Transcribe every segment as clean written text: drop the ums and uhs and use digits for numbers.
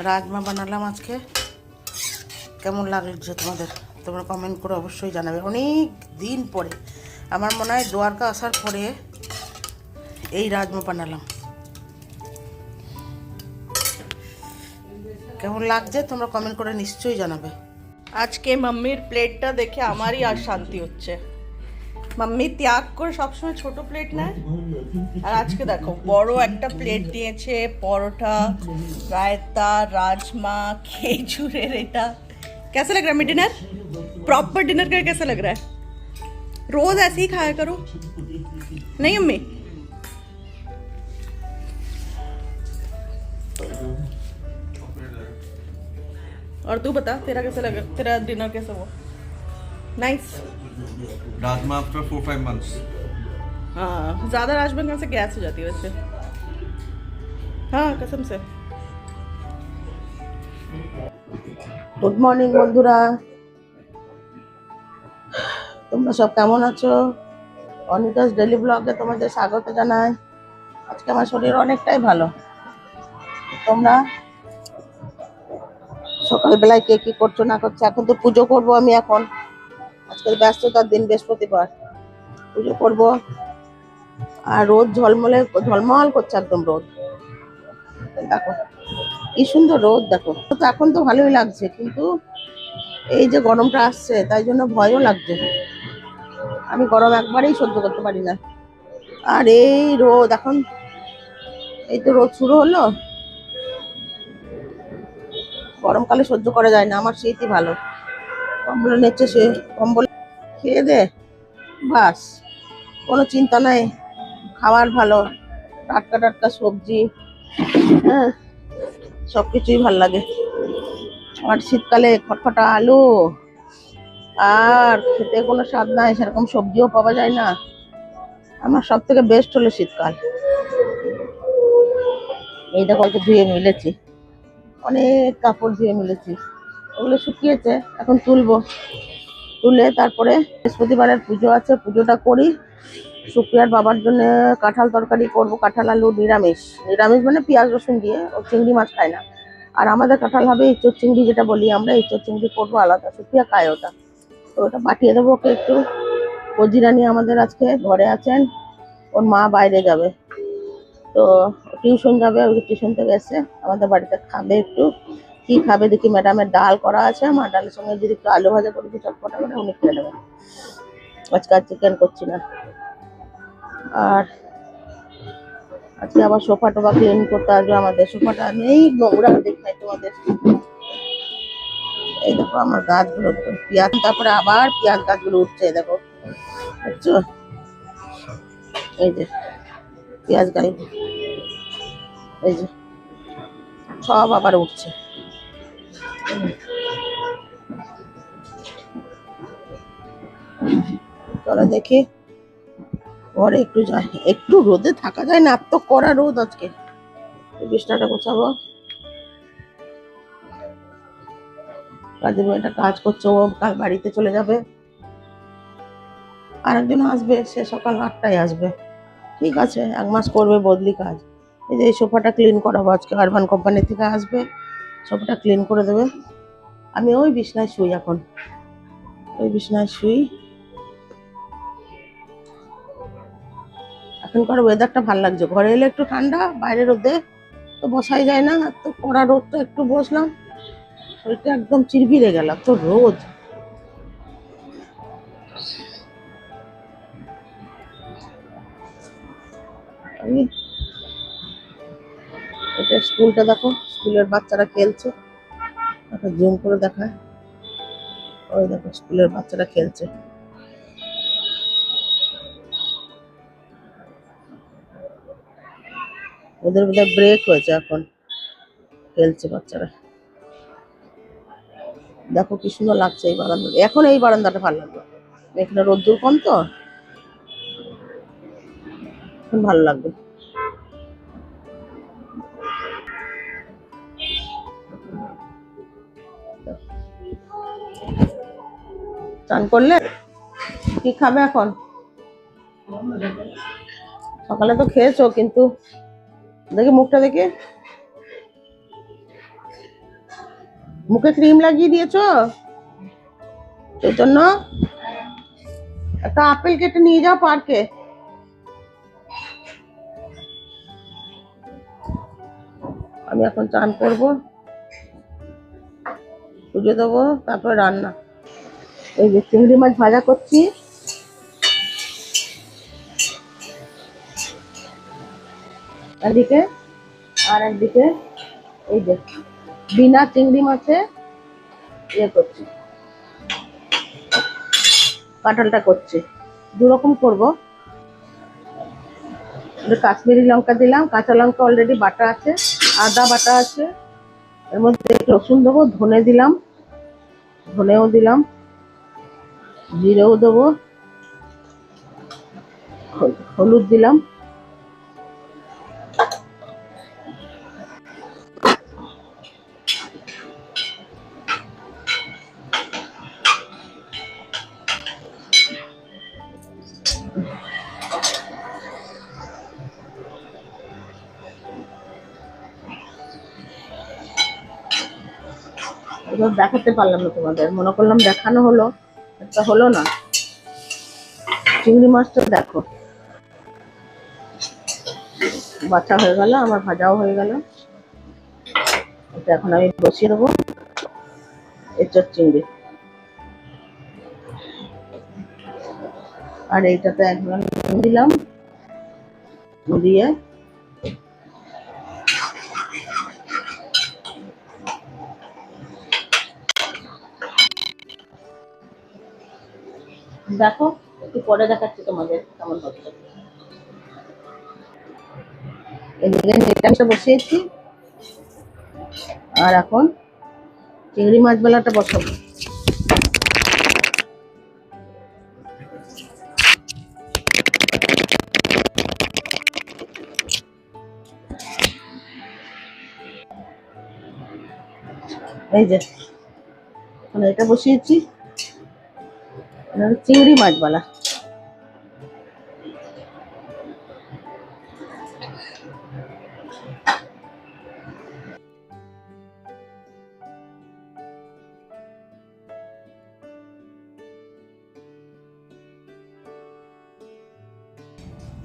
রাজমা বানালাম আজকে। কেমন লাগছে তোমাদের? তোমরা কমেন্ট করে অবশ্যই জানাবে। অনেক দিন পরে, আমার মনে হয় দ্বারকা আসার পরে এই রাজমা বানালাম। কেমন লাগছে তোমরা কমেন্ট করে নিশ্চয়ই জানাবে। আজকে মাম্মির প্লেটটা দেখে আমারই আর শান্তি হচ্ছে। মাম্মি ত্যাগ করে সবসময় ছোট প্লেট নেয়, আর আজকে দেখো বড় একটা প্লেট দিয়েছে। পরোটা, রায়তা, রাজমা, খেজুরের এটা। कैसा लग रहा है डिनर? प्रॉपर डिनर करके कैसा लग रहा है? रोज ऐसे ही खाया करो, नहीं अम्मी? और तू बता, तेरा कैसा लगा? तेरा डिनर कैसा हुआ? नाइस। Rajma after 4-5 months। हाँ, ज़्यादा राजमा खाने से गैस हो जाती है वैसे। हाँ, कसम से। গুড মর্নিং বন্ধুরা, তোমরা সব কেমন আছো? অনিতাস ডেইলি ব্লগে তোমাদের স্বাগত জানাই। আজকে আমার শরীর অনেকটাই ভালো। তোমরা সকালবেলায় কে কি করছো না করছো? এখন তো পুজো করব আমি। এখন আজকে ব্যস্ততার দিন, বৃহস্পতিবার পুজো করব। আর রোদ ঝলমল করছে একদম রোদ। দেখো কি সুন্দর রোদ, দেখো তো। এখন তো ভালোই লাগছে, কিন্তু এই যে গরমটা আসছে তাই জন্য ভয়ও লাগছে। আমি গরম একবারেই সহ্য করতে পারি না। আর এই রোদ এখন, এই তো রোদ শুরু হলো। গরমকালে সহ্য করা যায় না, আমার শীতই ভালো। কম্বল নিচ্ছে, সে কম্বল খেয়ে দে, বাস কোনো চিন্তা নাই। খাবার ভালো, টাটকা টাটকা সবজি, হ্যাঁ, সবকিছুই ভাল লাগে। আর শীতকালে খটখটা আলু, আর খেতে কোনো স্বাদ নাই, সেরকম সবজিও পাওয়া যায় না। আমার সব থেকে বেস্ট হলো শীতকাল। এই দেখো ধুয়ে মিলেছি, অনেক কাপড় ধুয়ে মিলেছি, ওগুলো শুকিয়েছে। এখন তুলবো, তুলে তারপরে বৃহস্পতিবারের পুজো আছে, পুজোটা করি। শুক্রিয়ার বাবার জন্য কাঁঠাল তরকারি করবো, কাঁঠাল আলু নিরামিষ। নিরামিষ মানে পেঁয়াজ রসুন দিয়ে, ও চিংড়ি মাছ খায় না। আর আমাদের কাঁঠাল হবে ইঁচড় চিংড়ি, যেটা বলি আমরা, ইঁচড় চিংড়ি করবো আলাদা। শুক্রিয়া খায় ওটা, তো ওটা পাঠিয়ে দেবো ওকে একটু। কজিরানি আমাদের আজকে ঘরে আছেন, ওর মা বাইরে যাবে, তো টিউশন যাবে। ওই টিউশন থেকে এসে আমাদের বাড়িতে খাবে একটু। কি খাবে দেখি, ম্যাডামের ডাল করা আছে, আমার ডালের সঙ্গে যদি একটু আলু ভাজা করে দিই চটপটা করে, উনি খেয়ে নেবেন। আজকে আর চিকেন করছি না। আর আজকে আবার সোফা টোফা ক্লিন করতে আসবে। আমাদের সোফাটা নেই, নোংরা দেখায় তোমাদের। এই দেখো আমার গাছগুলো, পেঁয়াজ, তারপরে আবার পেঁয়াজ গাছগুলো উঠছে, দেখো বুঝছো? এই যে পেঁয়াজ গাছ, এই যে সব আবার উঠছে। চলো দেখি ঘরে একটু যাই, একটু রোদে থাকা যায় না, এত কড়া রোদ আজকে। বিছনাটা গোছাবো। কাজের মেয়েটা কাজ করছে, ও কাল বাড়িতে চলে যাবে। আর একজন আসবে, সে সকাল 8টায় আসবে। ঠিক আছে, 1 মাস করবে বদলি কাজ। এই যে এই সোফাটা ক্লিন করাবো আজকে, আরবান কোম্পানি থেকে আসবে, সোফাটা ক্লিন করে দেবে। আমি ওই বিছনায় শুই এখন, ওই বিছনায় শুই। এখনকার ওয়েদারটা ভালো লাগছে, ঘরে এলে একটু ঠান্ডা, বাইরে রোদে তো বসাই যায় না। তো কড়া রোদ, তো একটু বসলাম, শরীরটা একদম চিরবিরে গেল, তো রোদ। এটা স্কুলটা দেখো, স্কুলের বাচ্চারা খেলছে, একটা জুম করে দেখায়। ওই দেখো স্কুলের বাচ্চারা খেলছে। ওদের বোধহয় ব্রেক হয়েছে, এখন খেলছে বাচ্চারা। দেখো কি সুন্দর লাগছে এই বারান্দা। এখন এই বারান্দাটা ভালো লাগলো, এখানে রোদ্দুর কম, তো এখন ভালো লাগবে। চান করলে কি খাবে এখন? সকালে তো খেয়েছো, কিন্তু দেখি মুখটা দেখে। মুখে ক্রিম লাগিয়ে দিয়েছো? সেই জন্য একটা আপেল কেটে নিয়ে যাও পার্কে। আমি এখন চান করবো, পুজো দেবো, তারপর রান্না। এই যে চিংড়ি মাছ ভাজা করছি, এদিকে আর একদিকে এই যে বিনা চিংড়ি মাছে ইয়ে করছি, কাঁঠালটা করছি। দুরকম করবো। কাশ্মীরি লঙ্কা দিলাম, কাঁচা লঙ্কা অলরেডি বাটা আছে, আদা বাটা আছে, এর মধ্যে একটু রসুন দেবো, ধনে দিলাম, ধনেও দিলাম, জিরেও দেবো, হলুদ দিলাম, এবার দেখাতে পারলাম না তোমাদের, মনে করলাম দেখানো হলো, একটা হলো না। চিংড়ি মাছটা দেখো বাছা হয়ে গেল, আমার ভাজাও হয়ে গেল। এটা এখন আমি বসিয়ে দেবো এঁচোড় চিংড়ি। আর এইটাতে একবার দিলাম, দিয়ে দেখো, একটু পরে দেখাচ্ছি তোমাদের কেমন হচ্ছে। এদিকে নিরামিষটা বসিয়েছি, আর এখন চিংড়ি মাছ বেলাটা বসাবো। এই যে এখন এটা বসিয়েছি, চিংড়ি মাছ বালা।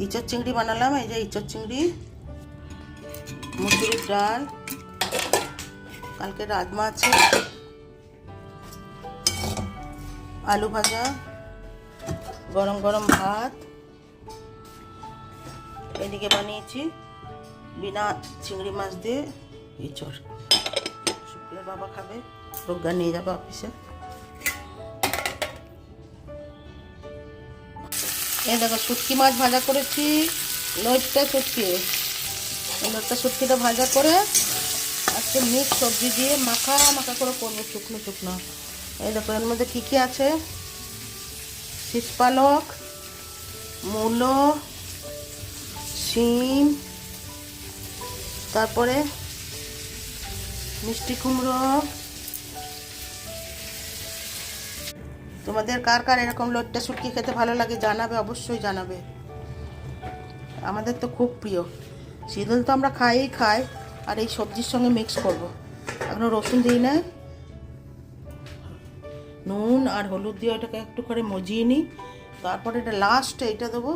ইঁচড় চিংড়ি বানালাম। এই যে ইঁচড় চিংড়ি, মুসুরির ডাল, কালকে রাজমা আছে, আলু ভাজা, গরম গরম ভাত। এদিকে বানিয়েছি বিনা চিংড়ি মাছ দিয়ে ইঁচড়। শুক্লের বাবা খাবে, প্রজ্ঞা নিয়ে যাবে অফিসে। এই দেখো শুটকি মাছ ভাজা করেছি, লইট্টা শুটকি। লইট্টা শুটকিটা ভাজা করে আজকে মিক্স সবজি দিয়ে মাখা মাখা করে করবো, শুকনো শুকনো। এই দেখো এর মধ্যে কী কী আছে: শীষ পালক, মূলো, শিম, তারপরে মিষ্টি কুমড়ো। তোমাদের কার কার এরকম লইট্টা শুটকি খেতে ভালো লাগে জানাবে, অবশ্যই জানাবে। আমাদের তো খুব প্রিয়। শীতল তো আমরা খাই, আর এই সবজির সঙ্গে মিক্স করব। এখনো রসুন দিই না, নুন আর হলুদ দিয়ে ওটাকে একটু করে মজিয়ে নিই। তারপরে এটা লাস্টে এটা দেবো,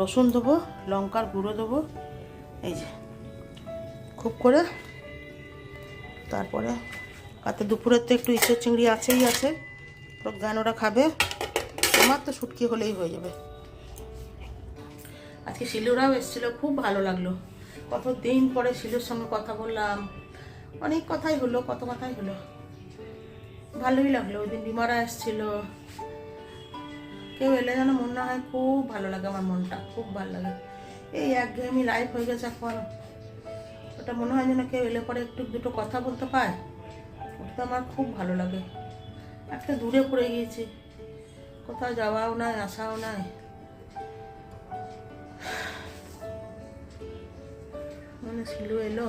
রসুন দেবো, লঙ্কার গুঁড়ো দেবো, এই যে খুব করে। তারপরে রাতে দুপুরের তো একটু ইঁচড় চিংড়ি আছেই আছে, প্রজ্ঞান ওরা খাবে, তোমার তো শুটকি হলেই হয়ে যাবে। আজকে শিলুরাও এসেছিলো, খুব ভালো লাগলো। কতদিন পরে শিলুর সঙ্গে কথা বললাম, অনেক কথাই হলো, কত কথাই হলো, ভালোই লাগলো। ওই দিন ডিমারা এসেছিল। কেউ এলে যেন মনে হয় খুব ভালো লাগে, আমার মনটা খুব ভালো লাগে। এই একঘেয়েমি লাইফ হয়ে গেছে এখন, ওটা মনে হয় যেন কেউ এলে পরে একটু দুটো কথা বলতে পায়, ওটা আমার খুব ভালো লাগে। একটা দূরে পড়ে গিয়েছি, কোথাও যাওয়াও নাই, আসাও নাই। মানে শিলু এলো,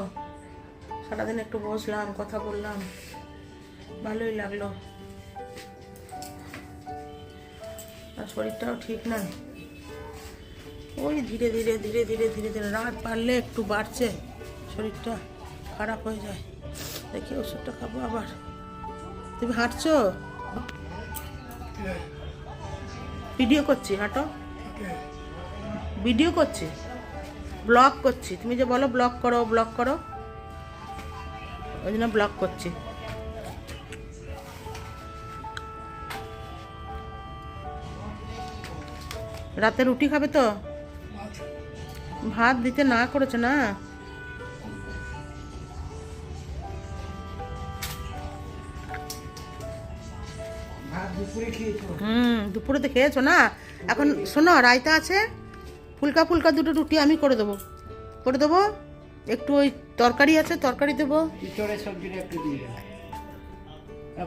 সারাদিন একটু বসলাম, কথা বললাম, ভালোই লাগলো। আর শরীরটাও ঠিক না, ওই ধীরে ধীরে ধীরে ধীরে ধীরে ধীরে রাত বাড়লে একটু বাড়ছে, শরীরটা খারাপ হয়ে যায়। দেখি ওষুধটা খাবো আবার। তুমি হাঁটছো? ভিডিও করছি, হাঁটো। ভিডিও করছি, ব্লগ করছি। তুমি যে বলো ব্লগ করো, ব্লগ করো, ওই জন্য ব্লগ করছি। রাতে রুটি খাবে তো? ভাত দিতে না করেছে না? দুপুরে তো খেয়েছো না? এখন শোনো, রায়তা আছে, ফুলকা ফুলকা দুটো রুটি আমি করে দেবো, করে দেবো। একটু ওই তরকারি আছে, তরকারি দেবো। ইঁচড়ের সবজিটা একটু দিয়ে দেন।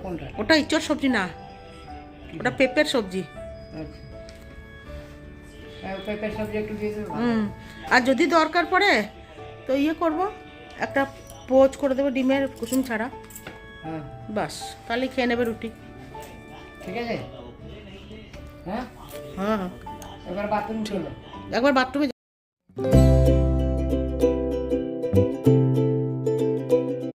কোনটা? ওটা ইঁচড় সবজি না, ওটা পেঁপের সবজি। আচ্ছা, পেঁপের সবজি একটু দিয়ে দেবো। আর যদি দরকার পড়ে তো ইয়ে করবো, একটা পোচ করে দেবো ডিমের কুসুম ছাড়া, হ্যাঁ, বাস, তাহলে খেয়ে নেবে রুটি। ঠিক আছে। হ্যাঁ, হ্যাঁ, এবার বাথরুম চলো। একবার বাথরুমে